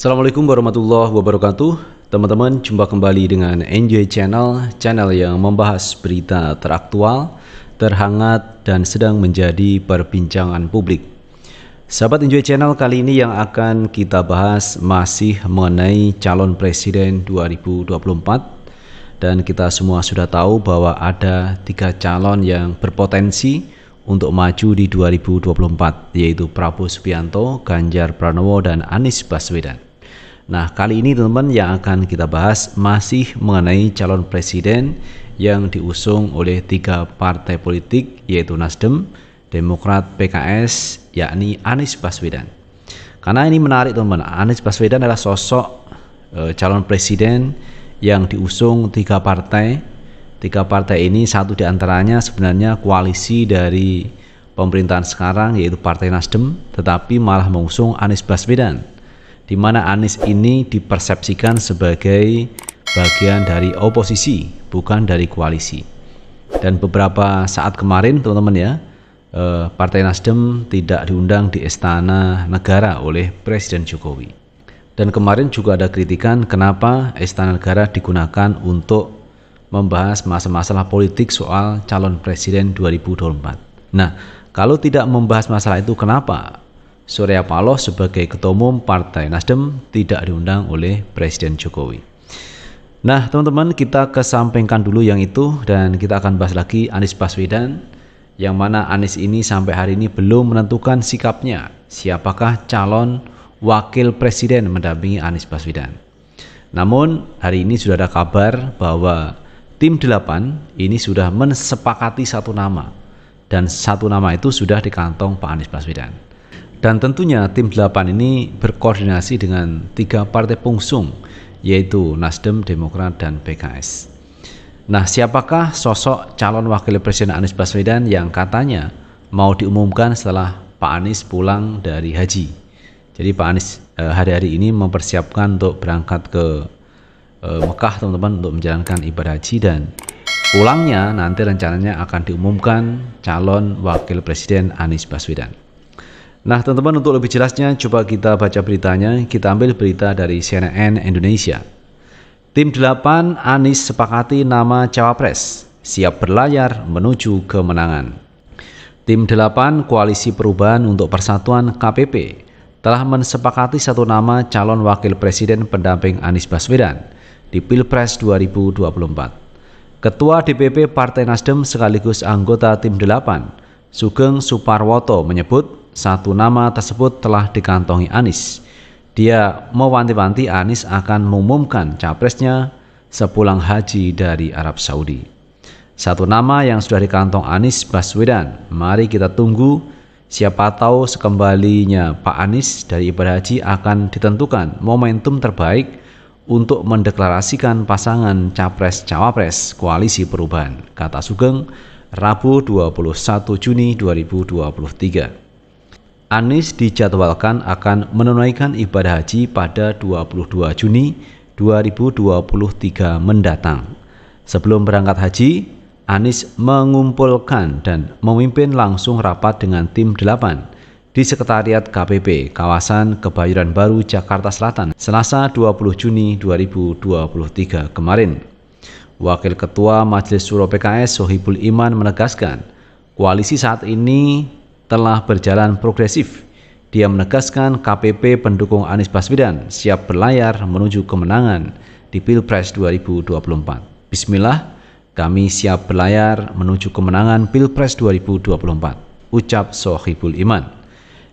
Assalamualaikum warahmatullahi wabarakatuh. Teman-teman, jumpa kembali dengan Enjoy Channel, channel yang membahas berita teraktual, terhangat, dan sedang menjadi perbincangan publik. Sahabat Enjoy Channel, kali ini yang akan kita bahas masih mengenai calon presiden 2024. Dan kita semua sudah tahu bahwa ada 3 calon yang berpotensi untuk maju di 2024, yaitu Prabowo Subianto, Ganjar Pranowo, dan Anies Baswedan. Nah, kali ini teman-teman yang akan kita bahas masih mengenai calon presiden yang diusung oleh 3 partai politik, yaitu Nasdem, Demokrat, PKS, yakni Anies Baswedan. Karena ini menarik teman-teman, Anies Baswedan adalah sosok calon presiden yang diusung 3 partai. 3 partai ini satu diantaranya sebenarnya koalisi dari pemerintahan sekarang, yaitu Partai Nasdem, tetapi malah mengusung Anies Baswedan, di mana Anies ini dipersepsikan sebagai bagian dari oposisi, bukan dari koalisi. Dan beberapa saat kemarin teman-teman ya, Partai Nasdem tidak diundang di Istana Negara oleh Presiden Jokowi. Dan kemarin juga ada kritikan kenapa Istana Negara digunakan untuk membahas masalah politik soal calon presiden 2024. Nah, kalau tidak membahas masalah itu, kenapa Surya Paloh sebagai Ketua Umum Partai Nasdem tidak diundang oleh Presiden Jokowi? Nah, teman-teman, kita kesampingkan dulu yang itu dan kita akan bahas lagi Anies Baswedan, yang mana Anies ini sampai hari ini belum menentukan sikapnya, siapakah calon wakil presiden mendampingi Anies Baswedan. Namun, hari ini sudah ada kabar bahwa Tim 8 ini sudah mensepakati satu nama, dan satu nama itu sudah di kantong Pak Anies Baswedan. Dan tentunya tim 8 ini berkoordinasi dengan 3 partai pengusung, yaitu Nasdem, Demokrat, dan PKS. Nah, siapakah sosok calon wakil presiden Anies Baswedan yang katanya mau diumumkan setelah Pak Anies pulang dari haji? Jadi Pak Anies hari-hari ini mempersiapkan untuk berangkat ke Mekah teman-teman untuk menjalankan ibadah haji, dan pulangnya nanti rencananya akan diumumkan calon wakil presiden Anies Baswedan. Nah teman-teman, untuk lebih jelasnya coba kita baca beritanya. Kita ambil berita dari CNN Indonesia. Tim 8 Anies sepakati nama cawapres, siap berlayar menuju kemenangan. Tim 8 Koalisi Perubahan untuk Persatuan KPP telah mensepakati satu nama calon wakil presiden pendamping Anies Baswedan di Pilpres 2024. Ketua DPP Partai Nasdem sekaligus anggota Tim 8, Sugeng Suparwoto, menyebut satu nama tersebut telah dikantongi Anies. Dia mewanti-wanti Anies akan mengumumkan capresnya sepulang haji dari Arab Saudi. Satu nama yang sudah dikantong Anies Baswedan. Mari kita tunggu, siapa tahu sekembalinya Pak Anies dari ibadah haji akan ditentukan momentum terbaik untuk mendeklarasikan pasangan Capres-Cawapres Koalisi Perubahan, kata Sugeng, Rabu 21 Juni 2023. Anies dijadwalkan akan menunaikan ibadah haji pada 22 Juni 2023 mendatang. Sebelum berangkat haji, Anies mengumpulkan dan memimpin langsung rapat dengan Tim 8 di Sekretariat KPP kawasan Kebayoran Baru, Jakarta Selatan, Selasa 20 Juni 2023 kemarin. Wakil Ketua Majelis Syuro PKS Sohibul Iman menegaskan, koalisi saat ini telah berjalan progresif. Dia menegaskan KPP pendukung Anies Baswedan siap berlayar menuju kemenangan di Pilpres 2024. Bismillah, kami siap berlayar menuju kemenangan Pilpres 2024, ucap Sohibul Iman.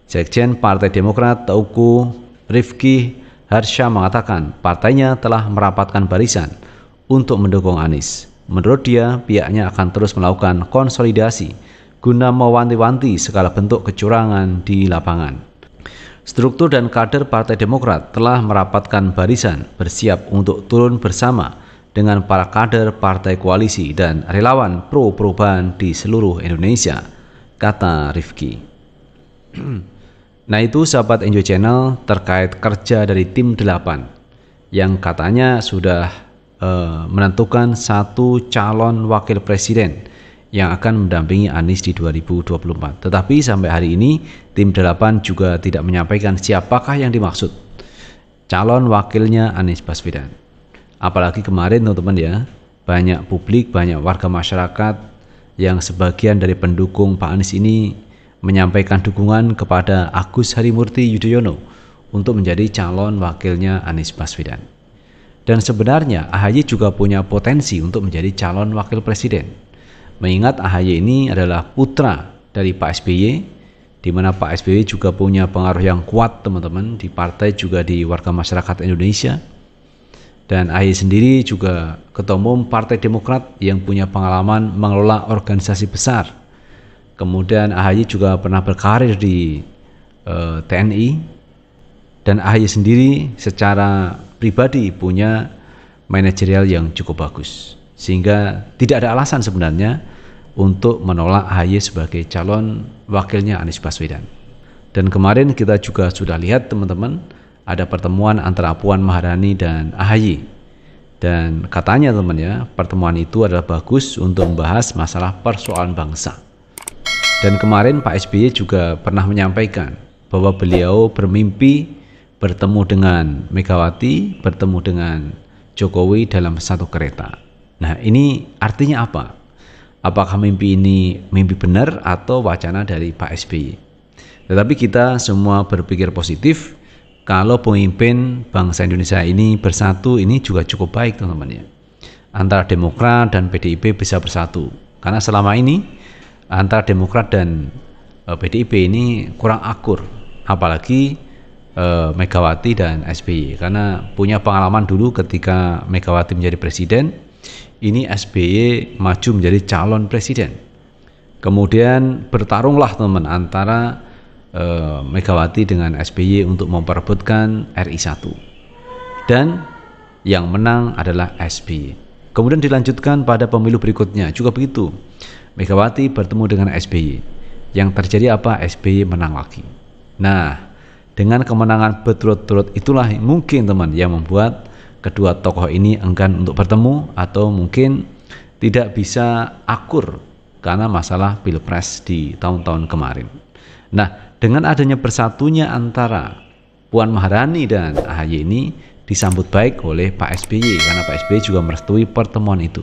Sekjen Partai Demokrat Teuku Rifki Harsha mengatakan partainya telah merapatkan barisan untuk mendukung Anies. Menurut dia, pihaknya akan terus melakukan konsolidasi guna mewanti-wanti segala bentuk kecurangan di lapangan. Struktur dan kader Partai Demokrat telah merapatkan barisan, bersiap untuk turun bersama dengan para kader partai koalisi dan relawan pro perubahan di seluruh Indonesia, kata Rifki. Nah itu sahabat Enjoy Channel terkait kerja dari Tim 8 yang katanya sudah menentukan satu calon wakil presiden yang akan mendampingi Anies di 2024. Tetapi sampai hari ini Tim 8 juga tidak menyampaikan siapakah yang dimaksud calon wakilnya Anies Baswedan. Apalagi kemarin teman-teman ya, banyak publik, banyak warga masyarakat yang sebagian dari pendukung Pak Anies ini menyampaikan dukungan kepada Agus Harimurti Yudhoyono untuk menjadi calon wakilnya Anies Baswedan. Dan sebenarnya AHY juga punya potensi untuk menjadi calon wakil presiden. Mengingat AHY ini adalah putra dari Pak SBY, di mana Pak SBY juga punya pengaruh yang kuat teman-teman di partai juga di warga masyarakat Indonesia. Dan AHY sendiri juga ketua umum Partai Demokrat yang punya pengalaman mengelola organisasi besar. Kemudian AHY juga pernah berkarir di TNI, dan AHY sendiri secara pribadi punya manajerial yang cukup bagus. Sehingga tidak ada alasan sebenarnya untuk menolak AHY sebagai calon wakilnya Anies Baswedan. Dan kemarin kita juga sudah lihat teman-teman, ada pertemuan antara Puan Maharani dan AHY. Dan katanya teman ya, pertemuan itu adalah bagus untuk membahas masalah persoalan bangsa. Dan kemarin Pak SBY juga pernah menyampaikan bahwa beliau bermimpi bertemu dengan Megawati, bertemu dengan Jokowi dalam satu kereta. Nah, ini artinya apa? Apakah mimpi ini mimpi benar atau wacana dari Pak SBY? Tetapi kita semua berpikir positif. Kalau pemimpin bangsa Indonesia ini bersatu, ini juga cukup baik teman-teman ya. Antara Demokrat dan PDIP bisa bersatu. Karena selama ini antara Demokrat dan PDIP ini kurang akur. Apalagi Megawati dan SBY. Karena punya pengalaman dulu ketika Megawati menjadi presiden, ini SBY maju menjadi calon presiden. Kemudian bertarunglah teman-teman antara Megawati dengan SBY untuk memperebutkan RI 1, dan yang menang adalah SBY. Kemudian dilanjutkan pada pemilu berikutnya juga begitu, Megawati bertemu dengan SBY. Yang terjadi apa? SBY menang lagi. Nah, dengan kemenangan berturut-turut itulah mungkin teman yang membuat kedua tokoh ini enggan untuk bertemu, atau mungkin tidak bisa akur karena masalah pilpres di tahun-tahun kemarin. Nah, dengan adanya bersatunya antara Puan Maharani dan AHY ini disambut baik oleh Pak SBY, karena Pak SBY juga merestui pertemuan itu.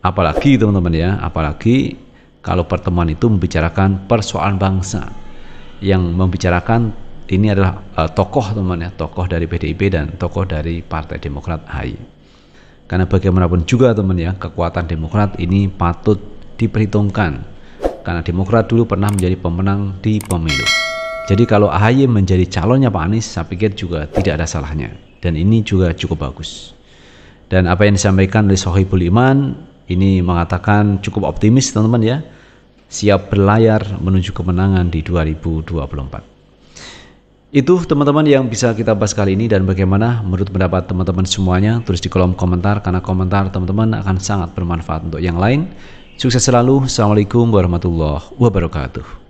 Apalagi teman-teman ya, apalagi kalau pertemuan itu membicarakan persoalan bangsa. Yang membicarakan ini adalah tokoh teman ya, tokoh dari PDIP dan tokoh dari Partai Demokrat AHY. Karena bagaimanapun juga teman ya, kekuatan Demokrat ini patut diperhitungkan. Karena Demokrat dulu pernah menjadi pemenang di pemilu. Jadi kalau AHY menjadi calonnya Pak Anies, saya pikir juga tidak ada salahnya. Dan ini juga cukup bagus. Dan apa yang disampaikan oleh Sohibul Iman ini mengatakan cukup optimis teman-teman ya. Siap berlayar menuju kemenangan di 2024. Itu teman-teman yang bisa kita bahas kali ini, dan bagaimana menurut pendapat teman-teman semuanya, tulis di kolom komentar, karena komentar teman-teman akan sangat bermanfaat untuk yang lain. Sukses selalu. Assalamualaikum warahmatullahi wabarakatuh.